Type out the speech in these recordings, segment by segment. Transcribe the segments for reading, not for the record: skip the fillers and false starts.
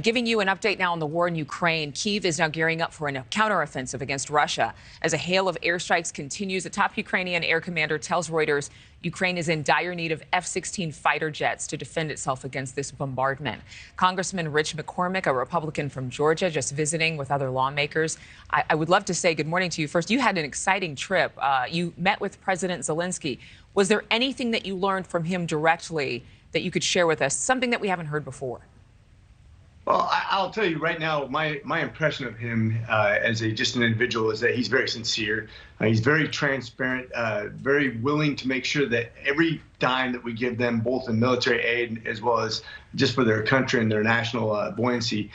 Giving you an update now on the war in Ukraine. Kyiv is now gearing up for a counteroffensive against Russia. As a hail of airstrikes continues, a top Ukrainian air commander tells Reuters Ukraine is in dire need of F16 fighter jets to defend itself against this bombardment. Congressman McCormick, a Republican from Georgia, just visiting with other lawmakers. I would love to say good morning to you. First, you had an exciting trip. You met with President Zelensky. Was there anything that you learned from him directly that you could share with us, something that we haven't heard before? Well, I'll tell you right now, my impression of him as just an individual is that he's very sincere. He's very transparent, very willing to make sure that every dime that we give them, both in military aid as well as just for their country and their national buoyancy,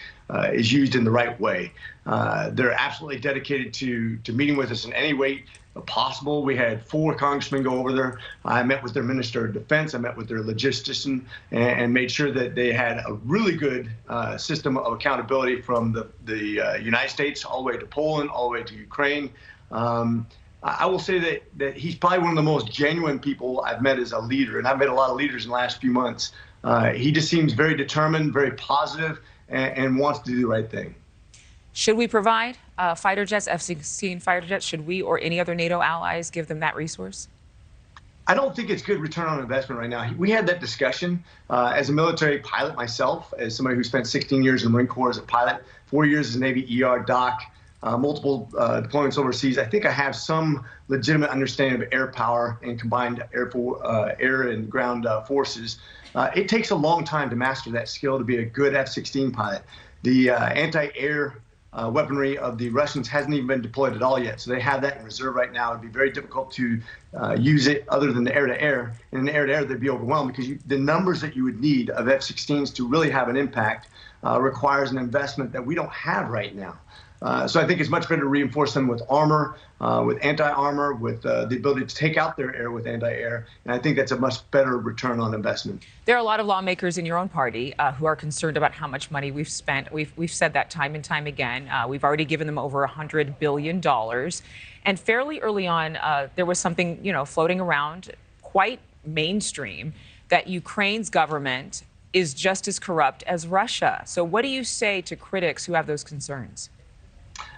is used in the right way. They're absolutely dedicated to meeting with us in any way possible. We had 4 congressmen go over there. I met with their Minister of Defense. I met with their logistician and made sure that they had a really good system of accountability from the United States all the way to Poland, all the way to Ukraine. I will say that he's probably one of the most genuine people I've met as a leader, and I've met a lot of leaders in the last few months. He just seems very determined, very positive, and wants to do the right thing. Should we provide fighter jets, F-16 fighter jets? Should we or any other NATO allies give them that resource? I don't think it's good return on investment right now. We had that discussion as a military pilot myself, as somebody who spent 16 years in the Marine Corps as a pilot, 4 years as a Navy ER doc, multiple deployments overseas. I think I have some legitimate understanding of air power and combined air and ground forces. It takes a long time to master that skill to be a good F-16 pilot. The anti-air weaponry of the Russians hasn't even been deployed at all yet. So they have that in reserve right now. It'd be very difficult to use it other than the air-to-air. And in the air-to-air, they'd be overwhelmed because the numbers that you would need of F-16s to really have an impact requires an investment that we don't have right now. So I think it's much better to reinforce them with armor, with anti-armor, with the ability to take out their air with anti-air. And I think that's a much better return on investment. There are a lot of lawmakers in your own party who are concerned about how much money we've spent. We've said that time and time again. We've already given them over $100 billion. And fairly early on, there was something, floating around quite mainstream that Ukraine's government is just as corrupt as Russia. So what do you say to critics who have those concerns?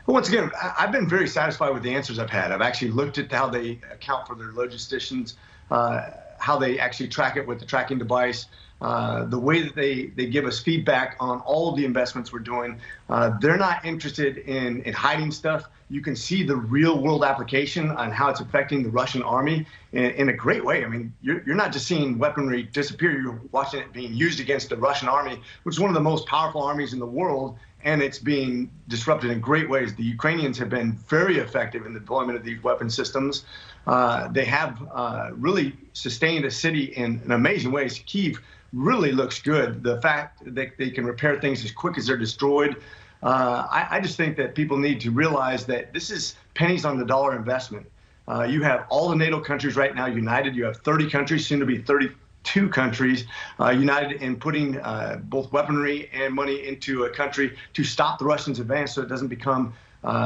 Well, once again, I've been very satisfied with the answers I've had. I've actually looked at how they account for their logisticians, how they actually track it with the tracking device, the way that they give us feedback on all of the investments we're doing. They're not interested in hiding stuff. You can see the real world application on how it's affecting the Russian army in a great way. I mean, you're not just seeing weaponry disappear, you're watching it being used against the Russian army, which is one of the most powerful armies in the world. And it's being disrupted in great ways. The Ukrainians have been very effective in the deployment of these weapon systems. They have really sustained a city in amazing ways. Kyiv really looks good. The fact that they can repair things as quick as they're destroyed. I just think that people need to realize that this is pennies on the dollar investment. You have all the NATO countries right now united. You have 30 countries, soon to be 32 countries united in putting both weaponry and money into a country to stop the Russians' advance so it doesn't become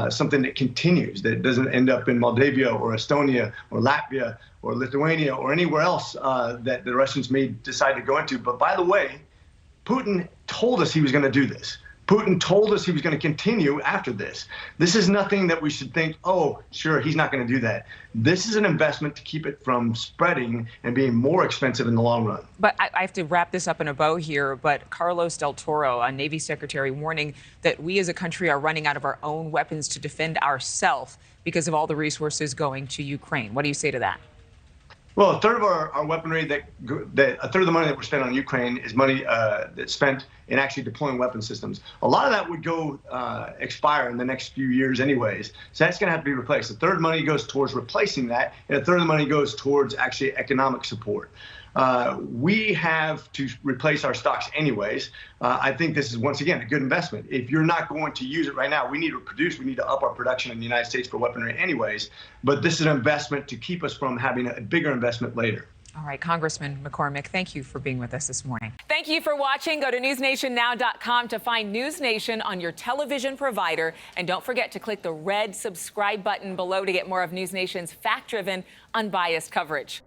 something that continues, that doesn't end up in Moldavia or Estonia or Latvia or Lithuania or anywhere else that the Russians may decide to go into. But by the way, Putin told us he was going to do this. Putin told us he was going to continue after this. This is nothing that we should think, oh, sure, he's not going to do that. This is an investment to keep it from spreading and being more expensive in the long run. But I have to wrap this up in a bow here. But Carlos Del Toro, a Navy secretary, warning that we as a country are running out of our own weapons to defend ourselves because of all the resources going to Ukraine. What do you say to that? Well, a third of our weaponry, a third of the money that we're spending on Ukraine is money that's spent in actually deploying weapon systems. A lot of that would go expire in the next few years anyways. So that's going to have to be replaced. A third of the money goes towards replacing that, and a third of the money goes towards actually economic support. We have to replace our stocks anyways. I think this is, once again, a good investment. If you're not going to use it right now, we need to produce, we need to up our production in the United States for weaponry anyways. But this is an investment to keep us from having a bigger investment later. All right, Congressman McCormick, thank you for being with us this morning. Thank you for watching. Go to newsnationnow.com to find NewsNation on your television provider. And don't forget to click the red subscribe button below to get more of NewsNation's fact-driven, unbiased coverage.